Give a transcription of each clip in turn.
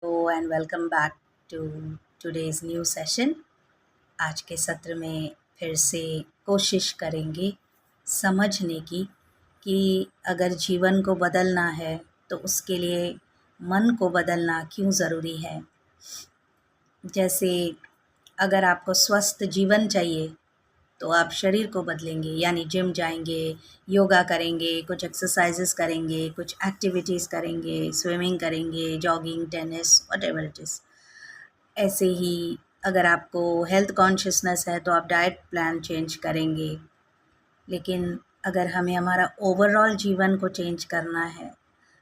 Hello and welcome back to today's new session. आज के सत्र में फिर से कोशिश करेंगे समझने की कि अगर जीवन को बदलना है तो उसके लिए मन को बदलना क्यों ज़रूरी है। जैसे अगर आपको स्वस्थ जीवन चाहिए तो आप शरीर को बदलेंगे, यानी जिम जाएंगे, योगा करेंगे, कुछ एक्सरसाइजेस करेंगे, कुछ एक्टिविटीज़ करेंगे, स्विमिंग करेंगे, jogging, tennis, whatever it is. ऐसे ही अगर आपको हेल्थ कॉन्शियसनेस है तो आप डाइट प्लान चेंज करेंगे। लेकिन अगर हमें हमारा ओवरऑल जीवन को चेंज करना है,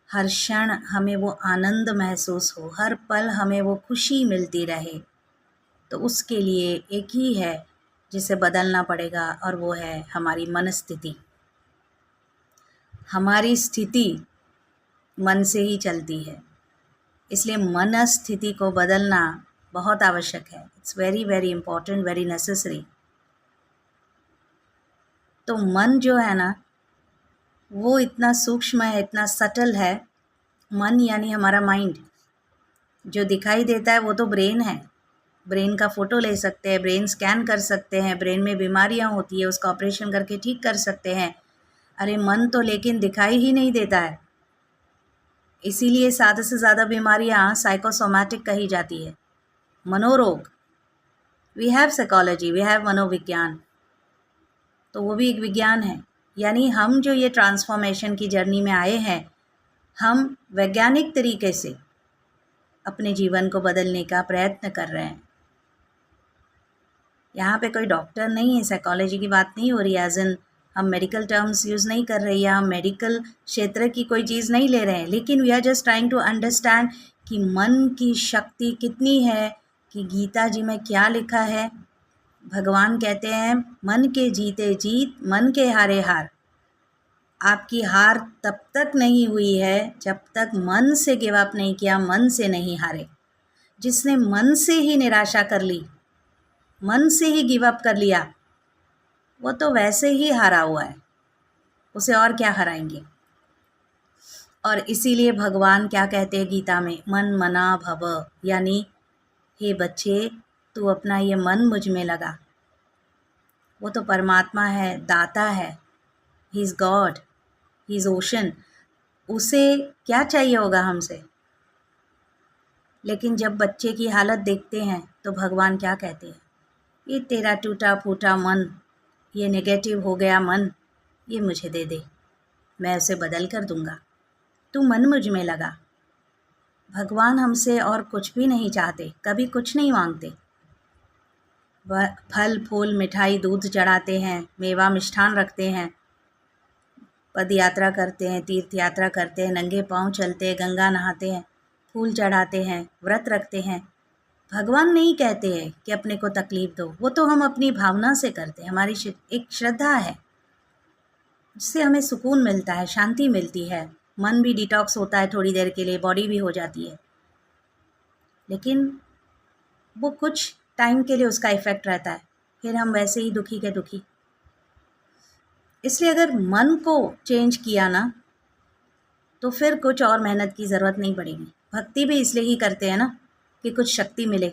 हर क्षण हमें वो आनंद महसूस हो, हर पल हमें वो खुशी मिलती रहे, तो उसके लिए एक ही है जिसे बदलना पड़ेगा और वो है हमारी मनस्थिति। हमारी स्थिति मन से ही चलती है, इसलिए मनस्थिति को बदलना बहुत आवश्यक है। It's very very important, very necessary. तो मन जो है ना, वो इतना सूक्ष्म है, इतना सटल है। मन यानी हमारा माइंड। जो दिखाई देता है वो तो ब्रेन है। ब्रेन का फ़ोटो ले सकते हैं, ब्रेन स्कैन कर सकते हैं, ब्रेन में बीमारियां होती है उसका ऑपरेशन करके ठीक कर सकते हैं। अरे मन तो लेकिन दिखाई ही नहीं देता है। इसीलिए ज़्यादा से ज़्यादा बीमारियां साइकोसोमैटिक कही जाती है, मनोरोग। We have psychology, we have मनोविज्ञान, तो वो भी एक विज्ञान है। यानी हम जो ये ट्रांसफॉर्मेशन की जर्नी में आए हैं, हम वैज्ञानिक तरीके से अपने जीवन को बदलने का प्रयत्न कर रहे हैं। यहाँ पे कोई डॉक्टर नहीं है, साइकोलॉजी की बात नहीं हो रही है, एज इन हम मेडिकल टर्म्स यूज़ नहीं कर रहे या हम मेडिकल क्षेत्र की कोई चीज़ नहीं ले रहे हैं, लेकिन we are just trying to understand कि मन की शक्ति कितनी है। कि गीता जी में क्या लिखा है, भगवान कहते हैं मन के जीते जीत, मन के हारे हार। आपकी हार तब तक नहीं हुई है जब तक मन से गिव अप नहीं किया, मन से नहीं हारे। जिसने मन से ही निराशा कर ली, मन से ही गिव अप कर लिया, वो तो वैसे ही हारा हुआ है, उसे और क्या हराएंगे। और इसीलिए भगवान क्या कहते हैं गीता में, मन मना भव, यानी हे बच्चे तू अपना ये मन मुझ में लगा। वो तो परमात्मा है, दाता है, he is God, he is ocean. उसे क्या चाहिए होगा हमसे। लेकिन जब बच्चे की हालत देखते हैं तो भगवान क्या कहते हैं, ये तेरा टूटा फूटा मन, ये नेगेटिव हो गया मन, ये मुझे दे दे, मैं उसे बदल कर दूंगा, तू मन मुझ में लगा। भगवान हमसे और कुछ भी नहीं चाहते, कभी कुछ नहीं मांगते। वह फल फूल मिठाई दूध चढ़ाते हैं, मेवा मिष्ठान रखते हैं, पद यात्रा करते हैं, तीर्थ यात्रा करते हैं, नंगे पांव चलते हैं, गंगा नहाते हैं, फूल चढ़ाते हैं, व्रत रखते हैं। भगवान नहीं कहते हैं कि अपने को तकलीफ दो, वो तो हम अपनी भावना से करते हैं। हमारी एक श्रद्धा है जिससे हमें सुकून मिलता है, शांति मिलती है, मन भी डिटॉक्स होता है थोड़ी देर के लिए, बॉडी भी हो जाती है। लेकिन वो कुछ टाइम के लिए उसका इफ़ेक्ट रहता है, फिर हम वैसे ही दुखी के दुखी। इसलिए अगर मन को चेंज किया ना, तो फिर कुछ और मेहनत की ज़रूरत नहीं पड़ेगी। भक्ति भी इसलिए ही करते हैं ना कि कुछ शक्ति मिले।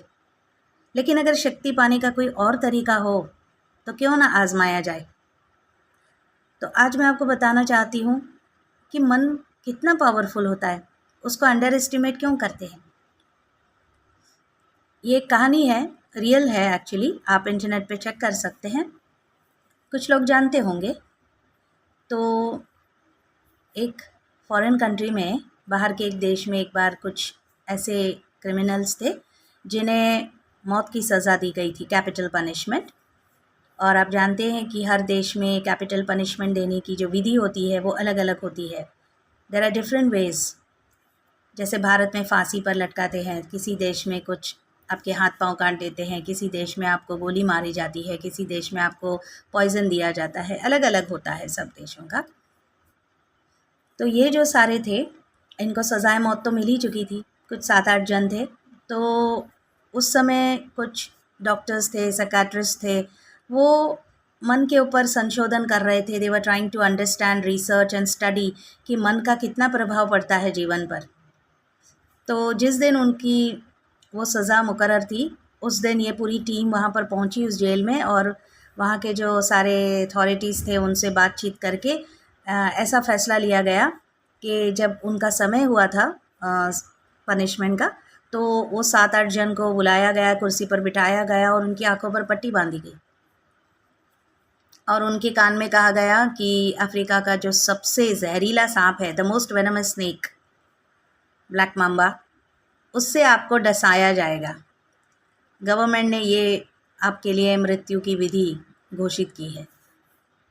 लेकिन अगर शक्ति पाने का कोई और तरीका हो तो क्यों ना आजमाया जाए। तो आज मैं आपको बताना चाहती हूँ कि मन कितना पावरफुल होता है, उसको अंडर एस्टिमेट क्यों करते हैं। ये एक कहानी है, रियल है एक्चुअली, आप इंटरनेट पे चेक कर सकते हैं, कुछ लोग जानते होंगे। तो एक फॉरेन कंट्री में, बाहर के एक देश में एक बार कुछ ऐसे क्रिमिनल्स थे जिन्हें मौत की सज़ा दी गई थी, कैपिटल पनिशमेंट। और आप जानते हैं कि हर देश में कैपिटल पनिशमेंट देने की जो विधि होती है वो अलग अलग होती है। There are different ways. जैसे भारत में फांसी पर लटकाते हैं, किसी देश में कुछ आपके हाथ पांव काट देते हैं, किसी देश में आपको गोली मारी जाती है, किसी देश में आपको पॉइज़न दिया जाता है, अलग अलग होता है सब देशों का। तो ये जो सारे थे, इनको सज़ाए मौत तो मिल ही चुकी थी, कुछ 7-8 जन थे। तो उस समय कुछ डॉक्टर्स थे, साइकियाट्रिस्ट थे, वो मन के ऊपर संशोधन कर रहे थे। They were trying to understand, research and study कि मन का कितना प्रभाव पड़ता है जीवन पर। तो जिस दिन उनकी वो सज़ा मुकर्रर थी, उस दिन ये पूरी टीम वहाँ पर पहुँची उस जेल में, और वहाँ के जो सारे अथॉरिटीज़ थे उनसे बातचीत करके ऐसा फ़ैसला लिया गया कि जब उनका समय हुआ था पनिशमेंट का, तो वो 7-8 जन को बुलाया गया, कुर्सी पर बिठाया गया और उनकी आँखों पर पट्टी बाँधी गई और उनके कान में कहा गया कि अफ्रीका का जो सबसे जहरीला सांप है, the most venomous snake, black mamba, उससे आपको डसाया जाएगा। गवर्नमेंट ने ये आपके लिए मृत्यु की विधि घोषित की है।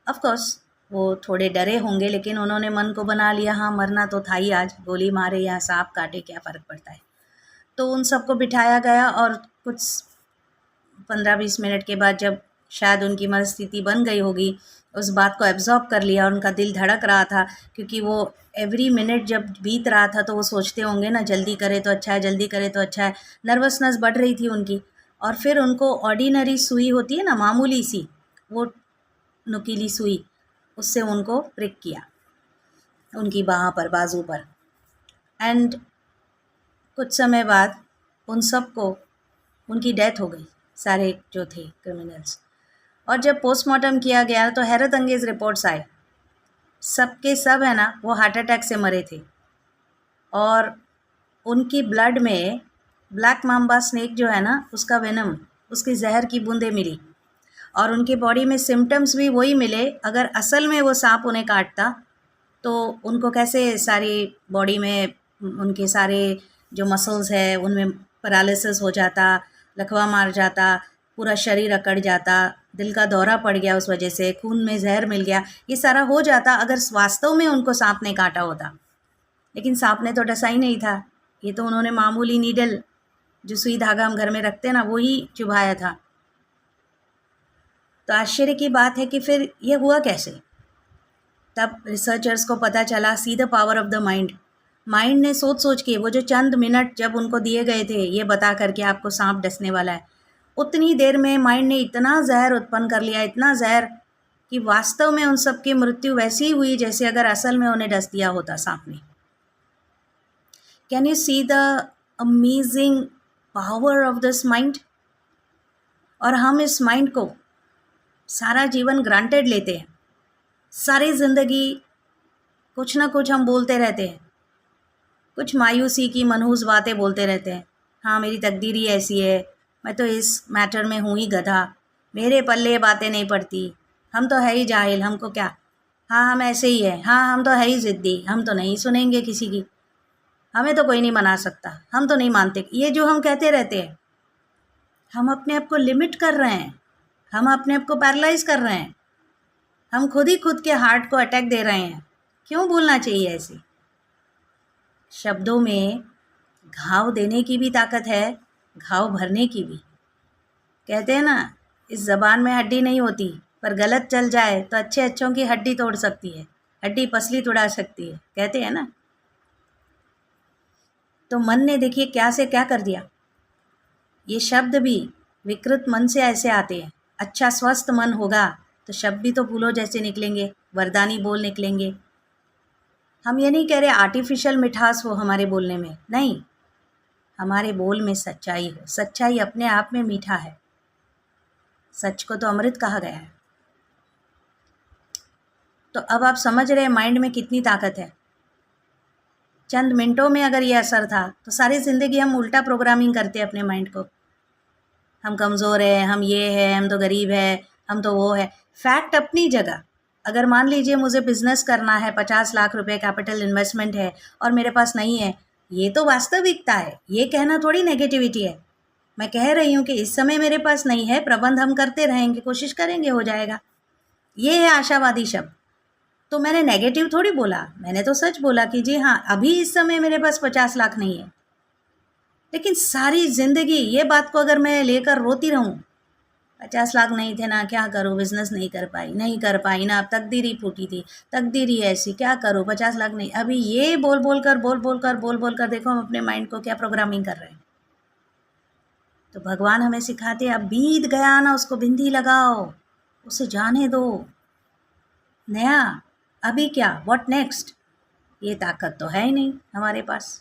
ऑफ कोर्स वो थोड़े डरे होंगे, लेकिन उन्होंने मन को बना लिया, हाँ मरना तो था ही आज, गोली मारे या सांप काटे क्या फ़र्क पड़ता है। तो उन सबको बिठाया गया और कुछ 15-20 मिनट के बाद जब शायद उनकी मनस्थिति बन गई होगी, उस बात को एब्ज़ॉर्ब कर लिया, उनका दिल धड़क रहा था, क्योंकि वो एवरी मिनट जब बीत रहा था तो वो सोचते होंगे ना, जल्दी करे तो अच्छा है, जल्दी करे तो अच्छा है। नर्वसनेस बढ़ रही थी उनकी, और फिर उनको ऑर्डिनरी सुई होती है ना, मामूली सी, वो नुकीली सुई, उससे उनको प्रिक किया उनकी बाह पर, बाजू पर। एंड कुछ समय बाद उन सबको, उनकी डेथ हो गई, सारे जो थे क्रिमिनल्स। और जब पोस्टमार्टम किया गया तो हैरत अंगेज़ रिपोर्ट्स आए, सब के सब है ना वो हार्ट अटैक से मरे थे, और उनकी ब्लड में ब्लैक माम्बा स्नेक जो है ना, उसका वेनम, उसकी जहर की बूंदें मिली, और उनकी बॉडी में सिम्टम्स भी वही मिले। अगर असल में वो सांप उन्हें काटता तो उनको कैसे सारी बॉडी में उनके सारे जो मसल्स है उनमें पैरालिसिस हो जाता, लकवा मार जाता, पूरा शरीर अकड़ जाता, दिल का दौरा पड़ गया उस वजह से, खून में जहर मिल गया, ये सारा हो जाता अगर वास्तव में उनको सांप ने काटा होता। लेकिन सांप ने तो डसा ही नहीं था, ये तो उन्होंने मामूली नीडल, जो सुई धागा हम घर में रखते हैं ना, वो ही चुभाया था। तो आश्चर्य की बात है कि फिर ये हुआ कैसे। तब रिसर्चर्स को पता चला, see the power of the mind. Mind ने सोच सोच के, वो जो चंद मिनट जब उनको दिए गए थे ये बता करके आपको सांप डसने वाला है, उतनी देर में माइंड ने इतना जहर उत्पन्न कर लिया, इतना जहर, कि वास्तव में उन सब की मृत्यु वैसी ही हुई जैसे अगर असल में उन्हें डस दिया होता सांप ने। Can you see the amazing power of this mind. और हम इस माइंड को सारा जीवन ग्रांटेड लेते हैं, सारी ज़िंदगी कुछ ना कुछ हम बोलते रहते हैं, कुछ मायूसी की मनहूस बातें बोलते रहते हैं। हाँ मेरी तकदीर ही ऐसी है, मैं तो इस मैटर में हूँ ही गधा, मेरे पल्ले ये बातें नहीं पड़ती, हम तो है ही जाहिल, हमको क्या, हाँ हम ऐसे ही हैं, हाँ हम तो है ही ज़िद्दी, हम तो नहीं सुनेंगे किसी की, हमें तो कोई नहीं मना सकता, हम तो नहीं मानते। ये जो हम कहते रहते हैं, हम अपने आप को लिमिट कर रहे हैं, हम अपने आप को पैरालाइज कर रहे हैं, हम खुद ही खुद के हार्ट को अटैक दे रहे हैं। क्यों बोलना चाहिए ऐसे? शब्दों में घाव देने की भी ताकत है, घाव भरने की भी। कहते हैं ना, इस ज़बान में हड्डी नहीं होती, पर गलत चल जाए तो अच्छे अच्छों की हड्डी तोड़ सकती है, हड्डी पसली तोड़ा सकती है, कहते हैं ना। तो मन ने देखिए क्या से क्या कर दिया। ये शब्द भी विकृत मन से ऐसे आते हैं। अच्छा स्वस्थ मन होगा तो शब्द भी तो फूलों जैसे निकलेंगे, वरदानी बोल निकलेंगे। हम ये नहीं कह रहे आर्टिफिशियल मिठास हो हमारे बोलने में, नहीं, हमारे बोल में सच्चाई हो। सच्चाई अपने आप में मीठा है, सच को तो अमृत कहा गया है। तो अब आप समझ रहे हैं माइंड में कितनी ताकत है। चंद मिनटों में अगर ये असर था तो सारी ज़िंदगी हम उल्टा प्रोग्रामिंग करते हैं अपने माइंड को। हम कमज़ोर हैं, हम ये हैं, हम तो गरीब हैं, हम तो वो है। फैक्ट अपनी जगह। अगर मान लीजिए मुझे बिज़नेस करना है, 50 लाख रुपए कैपिटल इन्वेस्टमेंट है और मेरे पास नहीं है, ये तो वास्तविकता है, ये कहना थोड़ी नेगेटिविटी है। मैं कह रही हूँ कि इस समय मेरे पास नहीं है, प्रबंध हम करते रहेंगे, कोशिश करेंगे, हो जाएगा। ये है आशावादी शब्द। तो मैंने नेगेटिव थोड़ी बोला, मैंने तो सच बोला कि जी हाँ, अभी इस समय मेरे पास 50 लाख नहीं है। लेकिन सारी ज़िंदगी ये बात को अगर मैं लेकर रोती रहूं, 50 लाख नहीं थे ना, क्या करूं, बिजनेस नहीं कर पाई ना, अब तकदीर ही फूटी थी, तकदीर ही ऐसी, क्या करूं, 50 लाख नहीं। अभी ये बोल बोल कर देखो हम अपने माइंड को क्या प्रोग्रामिंग कर रहे हैं। तो भगवान हमें सिखाते हैं, अब बीत गया ना, उसको बिंदी लगाओ, उसे जाने दो, नया अभी क्या, व्हाट नेक्स्ट। ये ताकत तो है ही नहीं हमारे पास।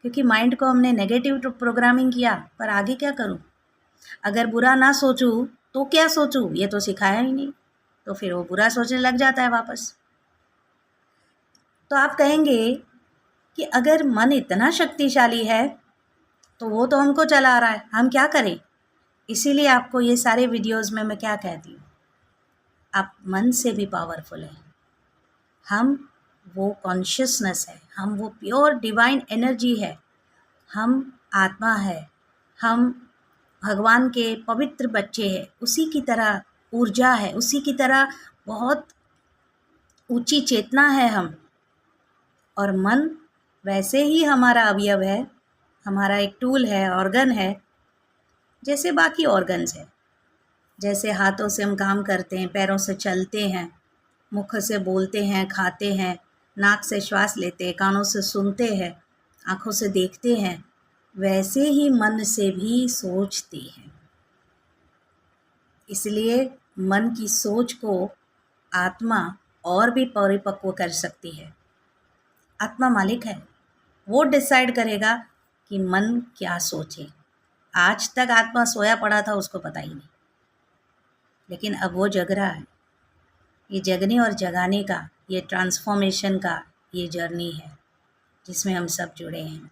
क्योंकि माइंड को हमने नेगेटिव प्रोग्रामिंग किया। पर आगे क्या करूं? अगर बुरा ना सोचूं तो क्या सोचूं, ये तो सिखाया ही नहीं, तो फिर वो बुरा सोचने लग जाता है वापस। तो आप कहेंगे कि अगर मन इतना शक्तिशाली है तो वो तो हमको चला रहा है, हम क्या करें? इसीलिए आपको ये सारे वीडियोस में मैं क्या कहती हूँ, आप मन से भी पावरफुल हैं। हम वो कॉन्शियसनेस है, हम वो प्योर डिवाइन एनर्जी है, हम आत्मा है, हम भगवान के पवित्र बच्चे हैं, उसी की तरह ऊर्जा है, उसी की तरह बहुत ऊंची चेतना है हम। और मन वैसे ही हमारा अवयव है, हमारा एक टूल है, ऑर्गन है, जैसे बाकी ऑर्गन्स है। जैसे हाथों से हम काम करते हैं, पैरों से चलते हैं, मुख से बोलते हैं, खाते हैं, नाक से श्वास लेते हैं, कानों से सुनते हैं, आँखों से देखते हैं, वैसे ही मन से भी सोचते हैं। इसलिए मन की सोच को आत्मा और भी परिपक्व कर सकती है। आत्मा मालिक है, वो डिसाइड करेगा कि मन क्या सोचे। आज तक आत्मा सोया पड़ा था, उसको पता ही नहीं, लेकिन अब वो जग रहा है। ये जगने और जगाने का, ये ट्रांसफॉर्मेशन का ये जर्नी है जिसमें हम सब जुड़े हैं।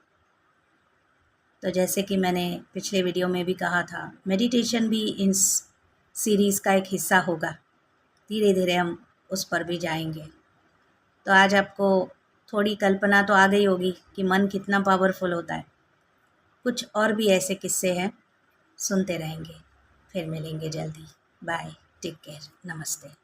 तो जैसे कि मैंने पिछले वीडियो में भी कहा था, मेडिटेशन भी इन सीरीज़ का एक हिस्सा होगा। धीरे धीरे हम उस पर भी जाएंगे। तो आज आपको थोड़ी कल्पना तो आ गई होगी कि मन कितना पावरफुल होता है। कुछ और भी ऐसे किस्से हैं, सुनते रहेंगे। फिर मिलेंगे जल्दी। बाय, टेक केयर, नमस्ते।